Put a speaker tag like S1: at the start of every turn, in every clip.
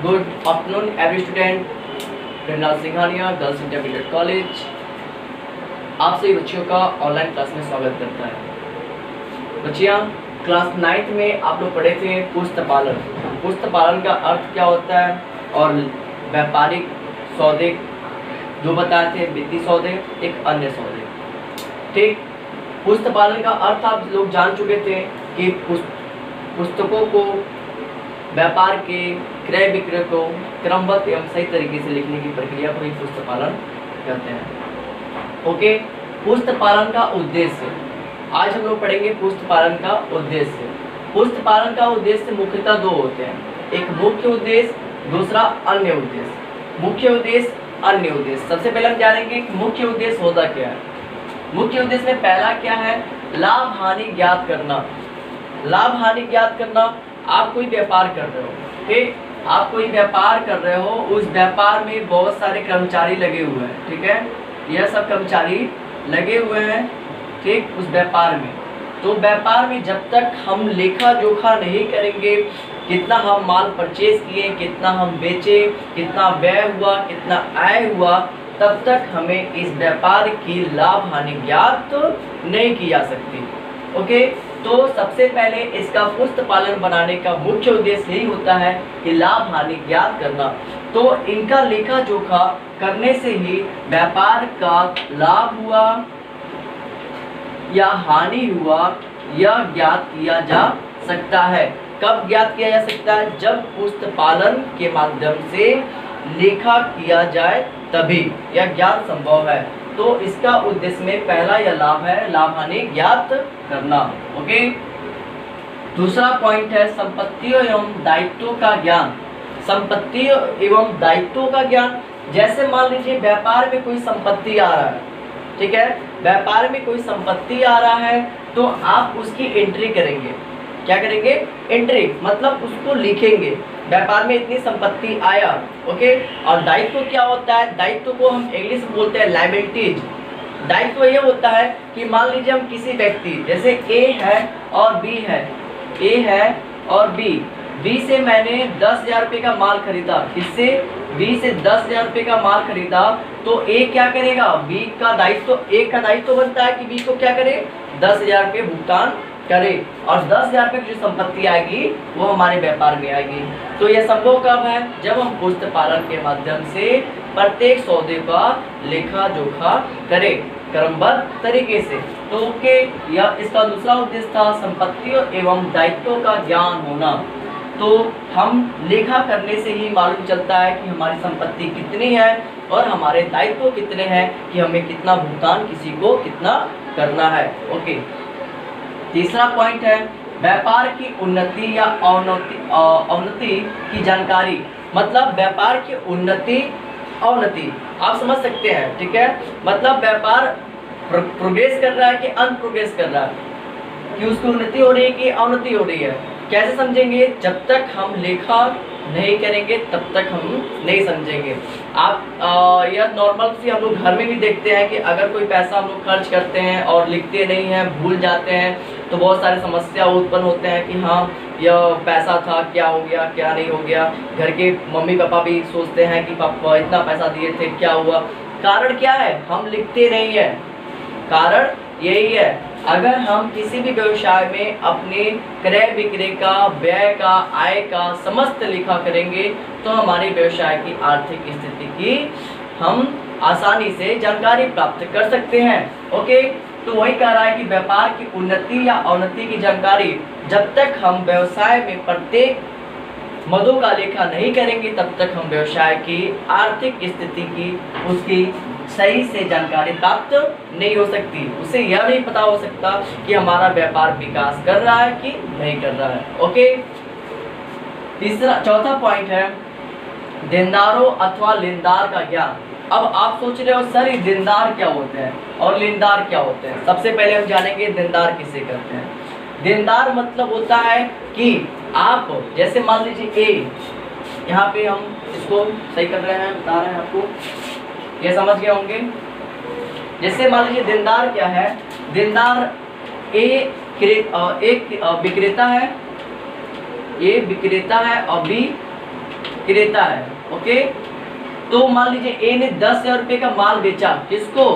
S1: Good afternoon every student. प्रेरना Singhania girls intermediate college आप सभी बच्चियों का ऑनलाइन क्लास में स्वागत करता है। बच्चियाँ, क्लास 9th में आप लोग पढ़े थे पुस्तपालन। पुस्तपालन का अर्थ क्या होता है और व्यापारिक सौदे जो बताए थे, वित्तीय सौदे एक अन्य सौदे। ठीक, पुस्तपालन का अर्थ आप लोग जान चुके थे कि पुस्तकों को व्यापार के क्रय विक्रय को क्रमबद्ध एवं सही तरीके से लिखने की प्रक्रिया को ही पुस्तपालन कहते हैं। ओके, पुस्तपालन का उद्देश्य आज हम लोग पढ़ेंगे। पुस्तपालन का उद्देश्य, पुस्तपालन का उद्देश्य मुख्यतः दो होते हैं, एक मुख्य उद्देश्य, दूसरा अन्य उद्देश्य। मुख्य उद्देश्य, अन्य उद्देश्य। सबसे पहले हम जानेंगे कि मुख्य उद्देश्य होता क्या है। मुख्य उद्देश्य में पहला क्या है? लाभ हानि ज्ञात करना। लाभ हानि ज्ञात करना। आप कोई व्यापार कर रहे हो, ठीक, आप कोई व्यापार कर रहे हो, उस व्यापार में बहुत सारे कर्मचारी लगे हुए हैं, ठीक है, यह सब कर्मचारी लगे हुए हैं, ठीक, उस व्यापार में। तो व्यापार में जब तक हम लेखा जोखा नहीं करेंगे, कितना हम माल परचेज किए, कितना हम बेचे, कितना व्यय हुआ, कितना आय हुआ, तब तक हमें इस व्यापार की लाभ हानि ज्ञात नहीं की जा सकती। ओके, तो सबसे पहले इसका पुस्तपालन बनाने का मुख्य उद्देश्य यही होता है कि लाभ हानि ज्ञात करना। तो इनका लेखा जोखा करने से ही व्यापार का लाभ हुआ या हानि हुआ यह ज्ञात किया जा सकता है। कब ज्ञात किया जा सकता है? जब पुस्तपालन के माध्यम से लेखा किया जाए तभी यह ज्ञात संभव है। तो इसका उद्देश्य में पहला यह लाभ है, लाभ हानि ज्ञात करना। ओके, दूसरा पॉइंट है संपत्ति एवं दायित्वों का ज्ञान। संपत्ति एवं दायित्वों का ज्ञान, जैसे मान लीजिए व्यापार में कोई संपत्ति आ रहा है, ठीक है, व्यापार में कोई संपत्ति आ रहा है तो आप उसकी एंट्री करेंगे। क्या करेंगे? एंट्री, मतलब उसको लिखेंगे, व्यापार में इतनी संपत्ति आया। ओके, और दायित्व क्या होता है? दायित्व को हम इंग्लिश में बोलते हैं लायबिलिटीज। दायित्व ये होता है कि मान लीजिए हम किसी व्यक्ति, जैसे ए है और बी है, ए है और बी से मैंने 10,000 रुपये का माल खरीदा। किससे? बी से 10,000 रुपये का माल खरीदा। तो ए क्या करेगा? बी का दायित्व, ए का दायित्व बनता है कि बी को क्या करे? 10,000 रुपये भुगतान करे, और 10,000 रुपये की जो संपत्ति आएगी वो हमारे व्यापार में आएगी। तो यह संभव कब है? जब हम पुस्तपालन के माध्यम से प्रत्येक सौदे का लेखा जोखा करें क्रमबद्ध तरीके से। तो ओके, यह इसका दूसरा उद्देश्य था, संपत्ति एवं दायित्वों का ज्ञान होना। तो हम लेखा करने से ही मालूम चलता है कि हमारी संपत्ति कितनी है और हमारे दायित्व कितने हैं, कि हमें कितना भुगतान किसी को कितना करना है। ओके, तीसरा पॉइंट है व्यापार की उन्नति या अवनति की जानकारी। मतलब व्यापार की उन्नति अवनति आप समझ सकते हैं, ठीक है, मतलब व्यापार प्रोग्रेस कर रहा है कि अनप्रोग्रेस कर रहा है, कि उसकी उन्नति हो रही है कि अवनति हो रही है। कैसे समझेंगे? जब तक हम लेखा नहीं करेंगे तब तक हम नहीं समझेंगे। आप यह नॉर्मल सी हम लोग घर में भी देखते हैं कि अगर कोई पैसा हम लोग खर्च करते हैं और लिखते नहीं हैं, भूल जाते हैं, तो बहुत सारे समस्या उत्पन्न होते हैं कि हाँ यह पैसा था, क्या हो गया, क्या नहीं हो गया। घर के मम्मी पापा भी सोचते हैं कि पापा इतना पैसा दिए थे, क्या हुआ? कारण क्या है? हम लिखते नहीं है। कारण यही है, अगर हम किसी भी व्यवसाय में अपने क्रय विक्रय का, व्यय का, आय का समस्त लिखा करेंगे तो हमारे व्यवसाय की आर्थिक स्थिति की हम आसानी से जानकारी प्राप्त कर सकते हैं। ओके, तो वही कह रहा है कि व्यापार की उन्नति या अवनति की जानकारी जब तक हम व्यवसाय में प्रत्येक मदों का लेखा नहीं करेंगे तब तक हम व्यवसाय की आर्थिक स्थिति की उसकी सही से जानकारी प्राप्त नहीं हो सकती। उसे यह नहीं पता हो सकता कि हमारा व्यापार विकास कर रहा है कि नहीं कर रहा है। ओके, चौथा पॉइंट है देनदारों अथवा लेनदार का ज्ञान। अब आप सोच रहे हो सर ये देनदार क्या होते हैं और लेनदार क्या होते हैं। सबसे पहले हम जानेंगे देनदार किसे कहते हैं। देनदार मतलब होता है कि आप जैसे मान लीजिए ए, यहाँ पे हम इसको सही कर रहे हैं, बता रहे हैं आपको, ये समझ गए होंगे। जैसे मान लीजिए देनदार क्या है? देनदार एक विक्रेता है, ए विक्रेता है और बी क्रेता है। ओके, तो मान लीजिए ए ने 10,000 रुपए का माल बेचा, किसको?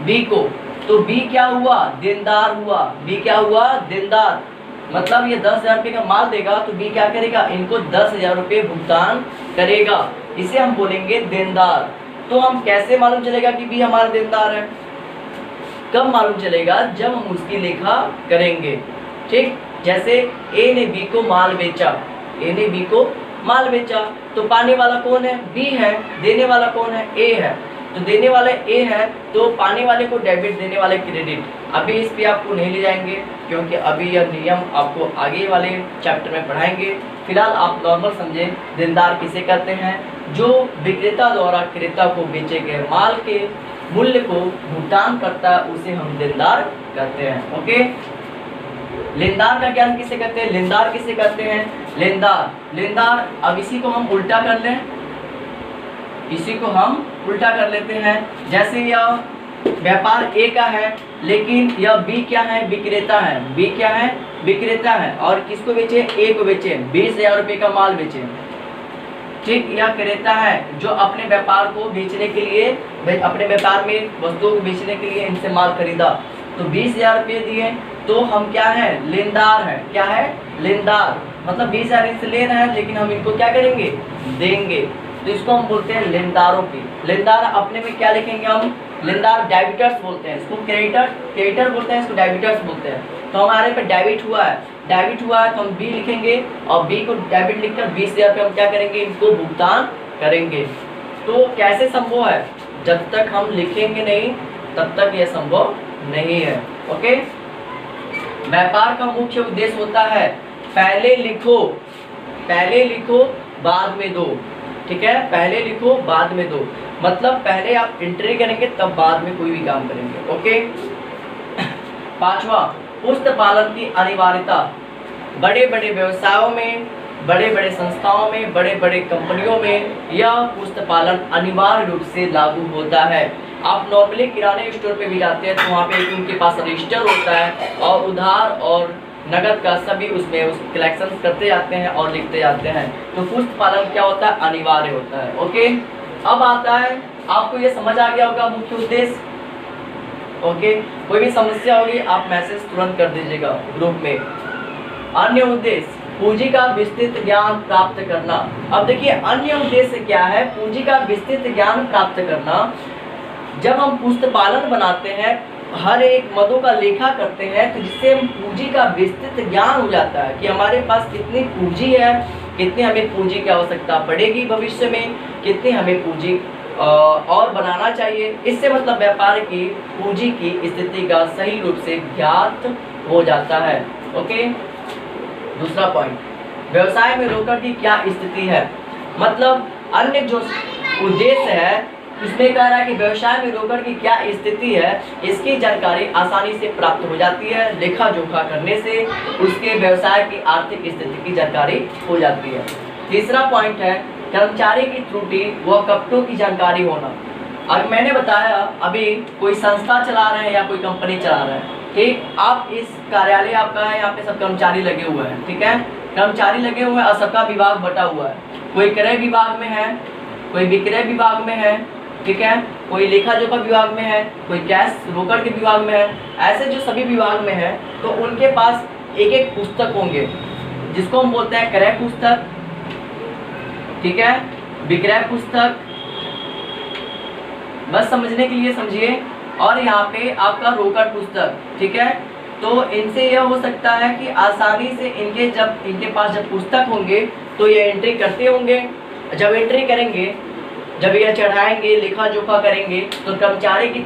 S1: बी को। तो बी क्या हुआ? देनदार हुआ। बी क्या हुआ? देनदार। मतलब ये 10,000 रुपए का माल देगा तो बी क्या करेगा? इनको 10,000 रुपए भुगतान करेगा। इसे हम बोलेंगे देनदार। तो हम कैसे मालूम चलेगा कि बी हमारा देनदार है? कब मालूम चलेगा? जब हम उसकी लेखा करेंगे। ठीक, जैसे ए ने बी को माल बेचा, ए ने बी को माल बेचा, तो पाने वाला कौन है? बी है। देने वाला कौन है? ए है। तो देने वाला ए है, तो पाने वाले को डेबिट, देने वाले क्रेडिट। अभी इस पे आपको नहीं ले जाएंगे क्योंकि अभी यह नियम आपको आगे वाले चैप्टर में पढ़ाएंगे। फिलहाल आप नॉर्मल समझें, देनदार किसे कहते हैं? जो विक्रेता द्वारा क्रेता को बेचे गए माल के मूल्य को भुगतान करता है, उसे हम देनदार कहते हैं। ओके, लेनदार का ज्ञान किसे कहते हैं? लेनदार किसे कहते हैं? लेनदार। अब इसी को हम उल्टा कर लें, इसी को हम उल्टा कर लेते हैं। जैसे यह व्यापार ए का है, लेकिन यह बी क्या है? विक्रेता है। बी क्या है? विक्रेता है। और किसको बेचे? ए को बेचे। 20,000 रुपए का माल बेचे। ठीक, यह क्रेता है जो अपने व्यापार को बेचने के लिए, अपने व्यापार में वस्तुओं को बेचने के लिए इनसे माल खरीदा, तो 20,000 रुपये दिए, तो हम क्या है? लेनदार है। क्या है? लेनदार। मतलब 20,000 इनसे ले रहे हैं, लेकिन हम इनको क्या करेंगे? देंगे। तो इसको हम बोलते हैं लेनदारों की। लेनदार अपने में क्या लिखेंगे हम? लेनदार डेबिटर्स बोलते हैं इसको, क्रेडिटर बोलते हैं इसको, डेबिटर्स बोलते हैं। तो हमारे पे डेबिट हुआ है, तो हम बी लिखेंगे और बी को डेबिट लिखकर 20,000 रुपये हम क्या करेंगे? इनको भुगतान करेंगे। तो कैसे संभव है? जब तक हम लिखेंगे नहीं तब तक यह संभव नहीं है। ओके, व्यापार का मुख्य उद्देश्य होता है पहले लिखो बाद में दो। ठीक है, पहले लिखो बाद में दो, मतलब पहले आप एंट्री करेंगे तब बाद में कोई भी काम करेंगे। ओके, पांचवा, पुस्त पालन की अनिवार्यता। बड़े बड़े व्यवसायों में, बड़े बड़े संस्थाओं में, बड़े बड़े कंपनियों में यह पुस्त पालन अनिवार्य रूप से लागू होता है। आप नॉर्मली किराने स्टोर पे भी जाते हैं तो वहाँ पे उनके पास रजिस्टर होता है और उधार और नगद का सभी उसमें उस कलेक्शन करते जाते हैं और लिखते जाते हैं। तो पुस्त पालन क्या होता है? अनिवार्य होता है। ओके, अब आता है, आपको ये समझ आ गया होगा मुख्य उद्देश्य। ओके, कोई भी समस्या होगी आप मैसेज तुरंत कर दीजिएगा ग्रुप में। अन्य उद्देश्य, पूंजी का विस्तृत ज्ञान प्राप्त करना। अब देखिए अन्य उद्देश्य क्या है? पूंजी का विस्तृत ज्ञान प्राप्त करना। जब हम पुस्त पालन बनाते हैं, हर एक मदों का लेखा करते हैं, तो जिससे हम पूंजी का विस्तृत ज्ञान हो जाता है कि हमारे पास कितनी पूंजी है, कितनी हमें पूंजी की आवश्यकता पड़ेगी भविष्य में, कितनी हमें पूंजी और बनाना चाहिए। इससे मतलब व्यापार की पूंजी की स्थिति का सही रूप से ज्ञात हो जाता है। ओके, दूसरा पॉइंट, व्यवसाय में रोकड़ की क्या स्थिति है। मतलब अन्य जो उद्देश्य है इसमें कह रहा है कि व्यवसाय में रोकड़ की क्या स्थिति है, इसकी जानकारी आसानी से प्राप्त हो जाती है। लेखा जोखा करने से उसके व्यवसाय की आर्थिक स्थिति की जानकारी हो जाती है। तीसरा पॉइंट है कर्मचारी की त्रुटि व कपटों की जानकारी होना। अब मैंने बताया अभी कोई संस्था चला रहे हैं या कोई कंपनी चला रहे हैं, ठीक, आप इस कार्यालय आपका है, यहाँ पे सब कर्मचारी लगे हुए हैं। ठीक है, कर्मचारी लगे हुए हैं और सबका विभाग बटा हुआ है। कोई क्रय विभाग में है, कोई विक्रय विभाग में है, ठीक है, कोई लेखा जोखा विभाग में है, कोई कैश रोकड़ के विभाग में है। ऐसे जो सभी विभाग में है तो उनके पास एक एक पुस्तक होंगे जिसको हम बोलते हैं क्रय पुस्तक, ठीक है, विक्रय पुस्तक, बस समझने के लिए समझिए, और यहाँ पे आपका रोकड़ पुस्तक। ठीक है, तो इनसे यह हो सकता है कि आसानी से इनके पास जब पुस्तक होंगे तो ये एंट्री करते होंगे। जब एंट्री करेंगे, जब यह चढ़ाएंगे, लेखा जोखा करेंगे, तो कर्मचारी की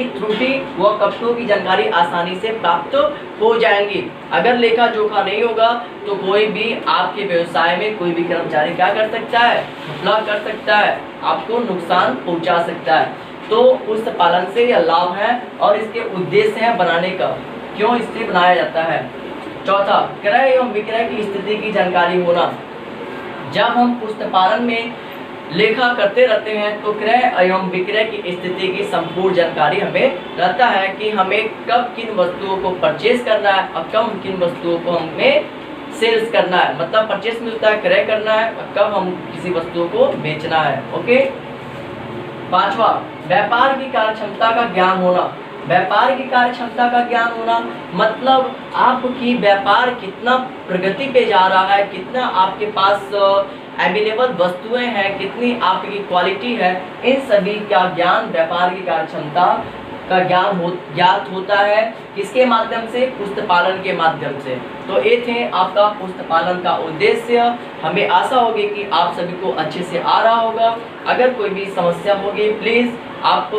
S1: त्रुटि व कपटों की जानकारी आसानी से प्राप्त हो जाएंगी। अगर लेखा जोखा नहीं होगा तो कोई भी आपके व्यवसाय में कोई भी कर्मचारी क्या कर सकता है? घपला कर सकता है, आपको नुकसान पहुंचा सकता है। तो उस पालन से यह लाभ है और इसके उद्देश्य है बनाने का, क्यों इससे बनाया जाता है। चौथा, क्रय एवं विक्रय की स्थिति की जानकारी होना। जब हम पुस्तपालन में लेखा करते रहते हैं तो क्रय एवं विक्रय की स्थिति की संपूर्ण जानकारी हमें रहता है कि हमें कब किन वस्तुओं को परचेज करना है और कब किन वस्तुओं को हमें सेल्स करना है, मतलब परचेस में होता है क्रय करना है, कब हम किसी वस्तु को बेचना है। ओके। पांचवा, व्यापार की कार्यक्षमता का ज्ञान होना। व्यापार की कार्यक्षमता का ज्ञान होना मतलब आपकी व्यापार कितना प्रगति पे जा रहा है, कितना आपके पास अवेलेबल वस्तुएं हैं, कितनी आपकी क्वालिटी है, इन सभी का ज्ञान व्यापार की कार्यक्षमता का ज्ञात होता है। किसके माध्यम से? पुस्तक पालन के माध्यम से। तो ये थे आपका पुस्तक पालन का उद्देश्य। हमें आशा होगी कि आप सभी को अच्छे से आ रहा होगा। अगर कोई भी समस्या होगी प्लीज़ आप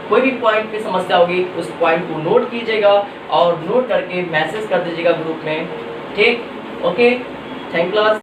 S1: कोई भी पॉइंट पे समस्या होगी उस पॉइंट को नोट कीजिएगा और नोट करके मैसेज कर दीजिएगा ग्रुप में। ठीक, ओके, थैंक क्लास।